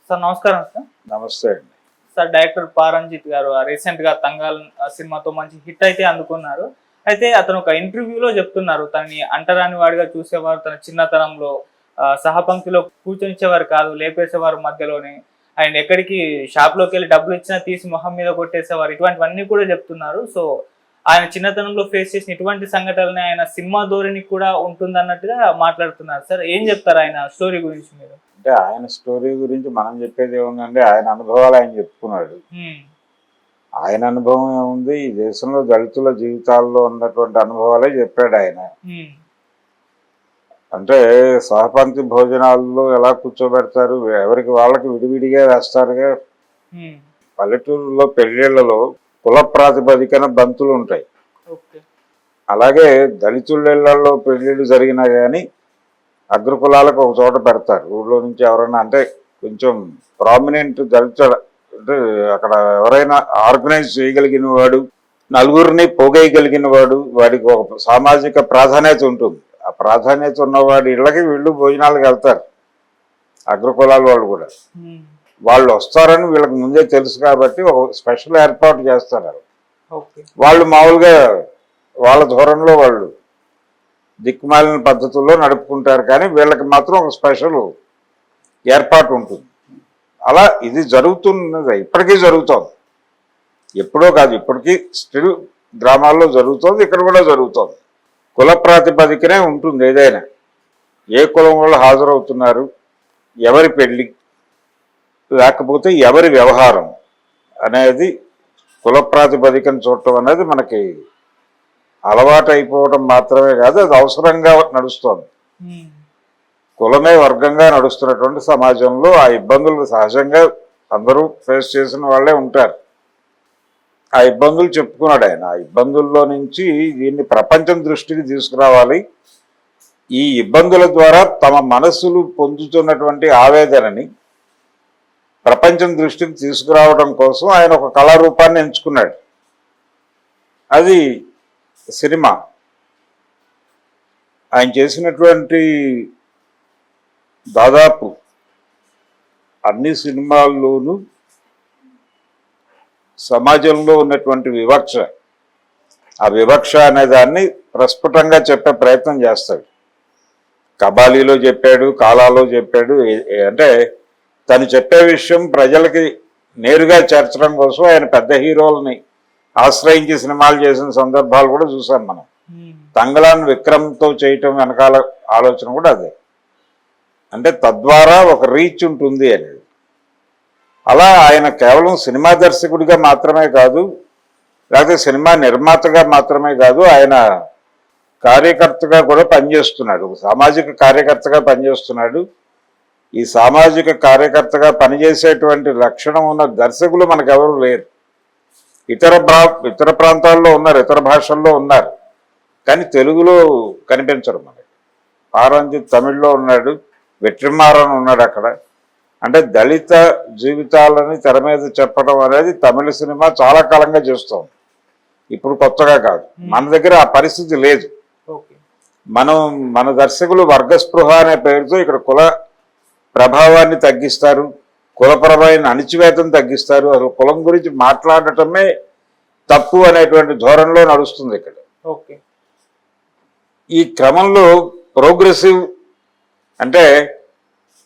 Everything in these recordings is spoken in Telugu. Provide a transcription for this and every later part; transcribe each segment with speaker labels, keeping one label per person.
Speaker 1: సార్ నమస్కారం సార్.
Speaker 2: నమస్తే అండి.
Speaker 1: సార్ డైరెక్టర్ పారంజిత్ గారు రీసెంట్ గా తంగాల్ సినిమాతో మంచి హిట్ అయితే అందుకున్నారు. అయితే అతను ఒక ఇంటర్వ్యూలో చెప్తున్నారు, తనని అంటరాని వాడిగా చూసేవారు, తన చిన్నతనంలో సహపంక్తిలో కూర్చొనిచ్చేవారు కాదు, లేపేసేవారు మధ్యలోనే. ఆయన ఎక్కడికి షాప్లోకి వెళ్ళి డబ్బులు ఇచ్చినా తీసి మొహం మీద కొట్టేసేవారు, ఇటువంటివన్నీ కూడా చెప్తున్నారు. సో ఆయన చిన్నతనంలో ఫేస్ చేసిన ఇటువంటి సంఘటనలు ఆయన సినిమా ధోరణి కూడా ఉంటుంది అన్నట్టుగా మాట్లాడుతున్నారు. సార్ ఏం చెప్తారు ఆయన స్టోరీ గురించి మీరు?
Speaker 2: అంటే ఆయన స్టోరీ గురించి మనం చెప్పేది ఏముందంటే ఆయన అనుభవాలు ఆయన చెప్పుకున్నాడు. ఆయన అనుభవం ఏముంది, ఈ దేశంలో దళితుల జీవితాల్లో ఉన్నటువంటి అనుభవాలే చెప్పాడు ఆయన. అంటే సహపంక్తి భోజనాల్లో ఎలా కూర్చోబెడతారు, ఎవరికి వాళ్ళకి విడివిడిగా వేస్తారుగా. పల్లెటూరులో పెళ్లిళ్లలో కుల ప్రాతిపదికన బంతులు ఉంటాయి. అలాగే దళితుళ్ళలో పెళ్లిళ్ళు జరిగినా కానీ అగ్రకులాలకు ఒక చోట పెడతారు. ఊళ్ళో నుంచి ఎవరైనా అంటే కొంచెం ప్రామినెంట్ దళిత అంటే అక్కడ ఎవరైనా ఆర్గనైజ్ చేయగలిగిన వాడు, నలుగురిని పోగేయగలిగిన వాడు, వాడికి ఒక సామాజిక ప్రాధాన్యత ఉంటుంది. ఆ ప్రాధాన్యత ఉన్నవాడి ఇళ్ళకి వీళ్ళు భోజనాలకు వెళ్తారు. అగ్రకులాల వాళ్ళు కూడా వాళ్ళు వస్తారని వీళ్ళకి ముందే తెలుసు కాబట్టి ఒక స్పెషల్ ఏర్పాటు చేస్తారు. వాళ్ళు మామూలుగా వాళ్ళ ధోరణిలో వాళ్ళు దిక్కుమాలిన పద్ధతుల్లో నడుపుకుంటారు, కానీ వీళ్ళకి మాత్రం ఒక స్పెషల్ ఏర్పాటు ఉంటుంది. అలా ఇది జరుగుతున్నది, ఇప్పటికీ జరుగుతోంది. ఎప్పుడో కాదు, ఇప్పటికీ స్టిల్ గ్రామాల్లో జరుగుతోంది, ఇక్కడ కూడా జరుగుతోంది. కుల ప్రాతిపదికనే ఉంటుంది ఏదైనా. ఏ కులం వాళ్ళు హాజరవుతున్నారు, ఎవరి పెళ్ళి, లేకపోతే ఎవరి వ్యవహారం అనేది కుల ప్రాతిపదికను చూడటం అనేది మనకి అలవాటు అయిపోవడం మాత్రమే కాదు, అది అవసరంగా నడుస్తోంది. కులమే వర్గంగా నడుస్తున్నటువంటి సమాజంలో ఆ ఇబ్బందులు సహజంగా అందరూ ఫేస్ చేసిన వాళ్ళే ఉంటారు. ఆ ఇబ్బందులు చెప్పుకున్నాడు ఆయన. ఆ ఇబ్బందుల్లో నుంచి దీన్ని ప్రపంచం దృష్టికి తీసుకురావాలి. ఈ ఇబ్బందుల ద్వారా తమ మనస్సులు పొందుతున్నటువంటి ఆవేదనని ప్రపంచం దృష్టికి తీసుకురావడం కోసం ఆయన ఒక కళారూపాన్ని ఎంచుకున్నాడు. అది సినిమా. ఆయన చేసినటువంటి దాదాపు అన్ని సినిమాల్లోనూ సమాజంలో ఉన్నటువంటి వివక్ష, ఆ వివక్ష అనే దాన్ని ప్రస్ఫుటంగా చెప్పే ప్రయత్నం చేస్తాడు. కబాలీలో చెప్పాడు, కాలాలో చెప్పాడు. అంటే తను చెప్పే విషయం ప్రజలకి నేరుగా చేర్చడం కోసం ఆయన పెద్ద హీరోలని ఆశ్రయించి సినిమాలు చేసిన సందర్భాలు కూడా చూసాం మనం. తంగలాన్ విక్రమ్తో చేయటం వెనకాల ఆలోచన కూడా అదే. అంటే తద్వారా ఒక రీచ్ ఉంటుంది అనేది. అలా ఆయన కేవలం సినిమా దర్శకుడిగా మాత్రమే కాదు, లేకపోతే సినిమా నిర్మాతగా మాత్రమే కాదు, ఆయన కార్యకర్తగా కూడా పనిచేస్తున్నాడు. సామాజిక కార్యకర్తగా పనిచేస్తున్నాడు. ఈ సామాజిక కార్యకర్తగా పనిచేసేటువంటి లక్షణం ఉన్న దర్శకులు మనకెవరు లేరు. ఇతర ప్రాంతాల్లో ఉన్నారు, ఇతర భాషల్లో ఉన్నారు, కానీ తెలుగులో కనిపించరు మనకి. పారంజిత్ తమిళ్లో ఉన్నాడు, వెట్రిమారన్ ఉన్నాడు అక్కడ. అంటే దళిత జీవితాలని తెర మీద చెప్పడం అనేది తమిళ సినిమా చాలా కాలంగా చేస్తోంది, ఇప్పుడు కొత్తగా కాదు. మన దగ్గర ఆ పరిస్థితి లేదు. మన దర్శకులు వర్గస్పృహ అనే పేరుతో ఇక్కడ కుల ప్రభావాన్ని తగ్గిస్తారు, కులపరమైన అణిచివేతను తగ్గిస్తారు. అసలు కులం గురించి మాట్లాడటమే తప్పు అనేటువంటి ధోరణిలో నడుస్తుంది ఇక్కడ. ఈ క్రమంలో ప్రోగ్రెసివ్ అంటే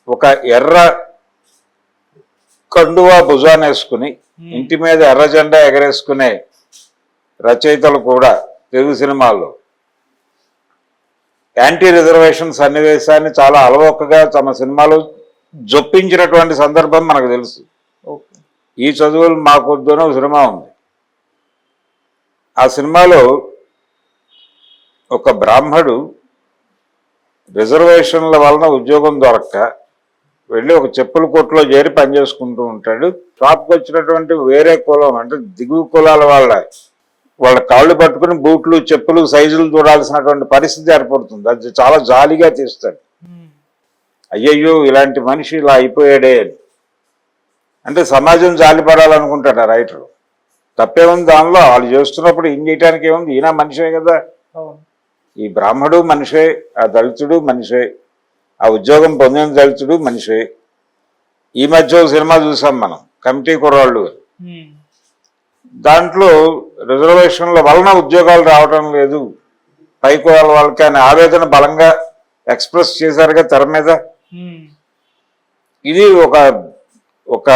Speaker 2: ఒక ఎర్ర కండువా భుజాన్ని వేసుకుని ఇంటి మీద ఎర్ర జెండా ఎగరేసుకునే రచయితలు కూడా తెలుగు సినిమాల్లో యాంటీ రిజర్వేషన్ సన్నివేశాన్ని చాలా అలవోకగా తమ సినిమాలో జొప్పించినటువంటి సందర్భం మనకు తెలుసు. ఈ చదువులు మాకొద్దునో సినిమా ఉంది. ఆ సినిమాలో ఒక బ్రాహ్మడు రిజర్వేషన్ల వలన ఉద్యోగం దొరక్క వెళ్ళి ఒక చెప్పుల కొట్టులో చేరి పనిచేసుకుంటూ ఉంటాడు. షాప్కి వచ్చినటువంటి వేరే కులం అంటే దిగువ కులాల వాళ్ళ కాళ్ళు పట్టుకుని బూట్లు చెప్పులు సైజులు చూడాల్సినటువంటి పరిస్థితి ఏర్పడుతుంది. అది చాలా జాలిగా తీస్తాడు. అయ్యయ్యో ఇలాంటి మనిషి ఇలా అయిపోయాడే అని. అంటే సమాజం జాలిపడాలనుకుంటాడు ఆ రైటర్. తప్పేముంది దానిలో? వాళ్ళు చేస్తున్నప్పుడు ఏం చేయడానికి ఏముంది, ఈయన మనిషే కదా. ఈ బ్రాహ్మడు మనిషే, ఆ దళితుడు మనిషే, ఆ ఉద్యోగం పొందిన దళితుడు మనిషే. ఈ మధ్య ఒక సినిమా చూసాం మనం, కమిటీ కుర్రాళ్ళు. దాంట్లో రిజర్వేషన్ల వలన ఉద్యోగాలు రావడం లేదు పైకి వాళ్ళకి అనే ఆవేదన బలంగా ఎక్స్ప్రెస్ చేశారుగా తెర మీద. ఇది ఒక ఒక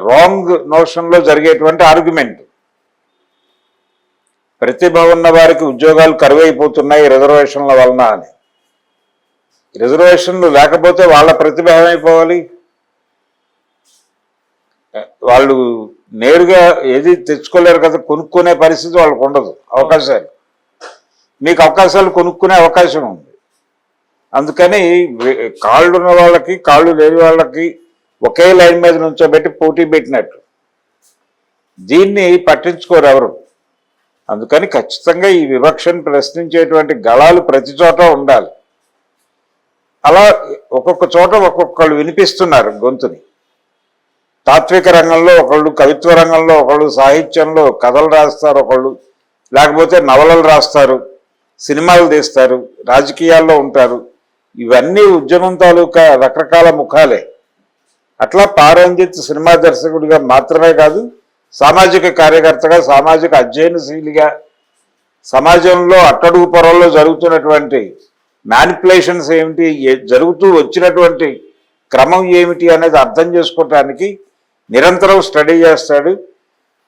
Speaker 2: రాంగ్ నోషన్ లో జరిగేటువంటి ఆర్గ్యుమెంట్. ప్రతిభ ఉన్న వారికి ఉద్యోగాలు కరువైపోతున్నాయి రిజర్వేషన్ల వలన అని. రిజర్వేషన్లు లేకపోతే వాళ్ళ ప్రతిభ ఏమైపోవాలి? వాళ్ళు నేరుగా ఏది తెచ్చుకోలేరు కదా, కొనుక్కునే పరిస్థితి వాళ్ళకు ఉండదు. అవకాశాలు, మీకు అవకాశాలు కొనుక్కునే అవకాశం ఉంది. అందుకని కాళ్ళు ఉన్న వాళ్ళకి కాళ్ళు లేని వాళ్ళకి ఒకే లైన్ మీద నుంచోబెట్టి పోటీ పెట్టినట్టు. దీన్ని పట్టించుకోరు ఎవరు. అందుకని ఖచ్చితంగా ఈ వివక్షను ప్రశ్నించేటువంటి గళాలు ప్రతి చోట ఉండాలి. అలా ఒక్కొక్క చోట ఒక్కొక్కళ్ళు వినిపిస్తున్నారు గొంతుని. తాత్విక రంగంలో ఒకళ్ళు, కవిత్వ రంగంలో ఒకళ్ళు, సాహిత్యంలో కథలు రాస్తారు ఒకళ్ళు, లేకపోతే నవలలు రాస్తారు, సినిమాలు తీస్తారు, రాజకీయాల్లో ఉంటారు. ఇవన్నీ ఉద్యమం తాలూకా రకరకాల ముఖాలే. అట్లా పారంజిత్ సినిమా దర్శకుడిగా మాత్రమే కాదు, సామాజిక కార్యకర్తగా, సామాజిక అధ్యయనశీలిగా, సమాజంలో అట్టడుగు పొరల్లో జరుగుతున్నటువంటి మ్యానిపులేషన్స్ ఏమిటి, జరుగుతూ వచ్చినటువంటి క్రమం ఏమిటి అనేది అర్థం చేసుకోవటానికి నిరంతరం స్టడీ చేస్తాడు.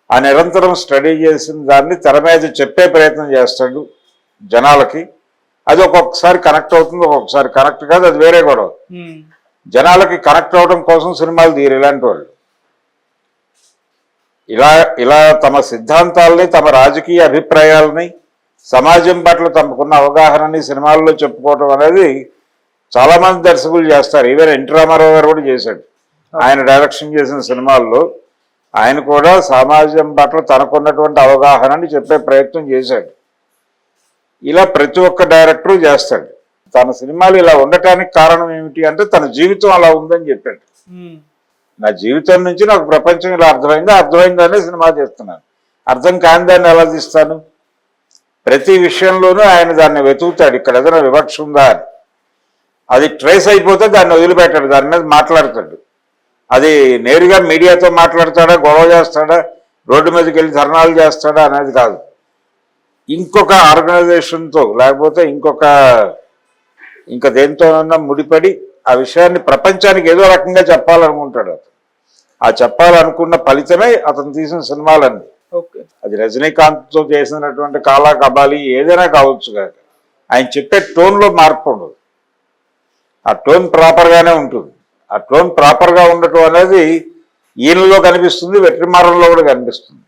Speaker 2: ఆ నిరంతరం స్టడీ చేసిన దాన్ని తెర మీద చెప్పే ప్రయత్నం చేస్తాడు జనాలకి. అది ఒక్కొక్కసారి కనెక్ట్ అవుతుంది, ఒక్కొక్కసారి కనెక్ట్ కాదు, అది వేరే గొడవ. జనాలకి కనెక్ట్ అవడం కోసం సినిమాలు తీరు ఇలాంటి వాళ్ళు. ఇలా తమ సిద్ధాంతాలని, తమ రాజకీయ అభిప్రాయాలని, సమాజం పట్ల తమకున్న అవగాహనని సినిమాల్లో చెప్పుకోవటం అనేది చాలా మంది దర్శకులు చేస్తారు. ఈవెన్ ఎన్టీ రామారావు గారు కూడా చేశాడు. ఆయన డైరెక్షన్ చేసిన సినిమాల్లో ఆయన కూడా సమాజం పట్ల తనకున్నటువంటి అవగాహనని చెప్పే ప్రయత్నం చేశాడు. ఇలా ప్రతి ఒక్క డైరెక్టరు చేస్తాడు. తన సినిమాలు ఇలా ఉండటానికి కారణం ఏమిటి అంటే తన జీవితం అలా ఉందని చెప్పాడు. నా జీవితం నుంచి నాకు ప్రపంచం ఇలా అర్థమైందనే సినిమా చేస్తున్నాను. అర్థం కాని దాన్ని ఎలా తీస్తాను? ప్రతి విషయంలోనూ ఆయన దాన్ని వెతుకుతాడు, ఇక్కడ ఏదైనా వివక్ష ఉందా అని. అది ట్రేస్ అయిపోతే దాన్ని వదిలిపెట్టాడు, దాని మీద మాట్లాడతాడు. అది నేరుగా మీడియాతో మాట్లాడతాడా, గొడవ చేస్తాడా, రోడ్డు మీదకి వెళ్ళి ధర్నాలు చేస్తాడా అనేది కాదు. ఇంకొక ఆర్గనైజేషన్తో లేకపోతే ఇంకా దేంతోనన్నా ముడిపడి ఆ విషయాన్ని ప్రపంచానికి ఏదో రకంగా చెప్పాలనుకుంటాడు అతను. ఆ చెప్పాలనుకున్న ఫలితమే అతను తీసిన సినిమాలన్నీ. అది రజనీకాంత్తో చేసినటువంటి కాలా కబాలి ఏదైనా కావచ్చు కాక ఆయన చెప్పే టోన్లో మార్పు ఉండదు. ఆ టోన్ ప్రాపర్గానే ఉంటుంది. ఆ టోన్ ప్రాపర్గా ఉండటం అనేది ఈయనలో కనిపిస్తుంది, వెట్రిమారంలో కూడా కనిపిస్తుంది.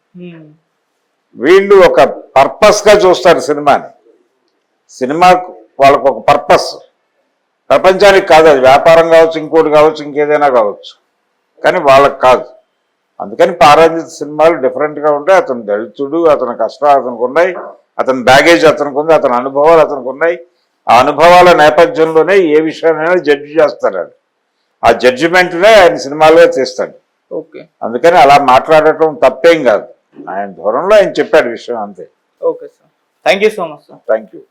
Speaker 2: వీళ్ళు ఒక పర్పస్గా చూస్తారు సినిమాని. సినిమాకు వాళ్ళకు ఒక పర్పస్, ప్రపంచానికి కాదు. అది వ్యాపారం కావచ్చు, ఇంకోటి కావచ్చు, ఇంకేదైనా కావచ్చు, కానీ వాళ్ళకి కాదు. అందుకని పారంజిత్ సినిమాలు డిఫరెంట్గా ఉంటాయి. అతను దళితుడు, అతని కష్టాలు అతనికి ఉన్నాయి, అతని బ్యాగేజ్ అతనికి ఉంది, అతని అనుభవాలు అతనికి ఉన్నాయి. ఆ అనుభవాల నేపథ్యంలోనే ఏ విషయాన్నైనా జడ్జి చేస్తాడు. ఆ జడ్జిమెంట్నే ఆయన సినిమాలుగా తీస్తాడు. అందుకని అలా మాట్లాడటం తప్పేం కాదు. ఆయన ధోరణిలో ఆయన చెప్పాడు విషయం అంతే.
Speaker 1: Okay sir, thank you so much sir.
Speaker 2: Thank you.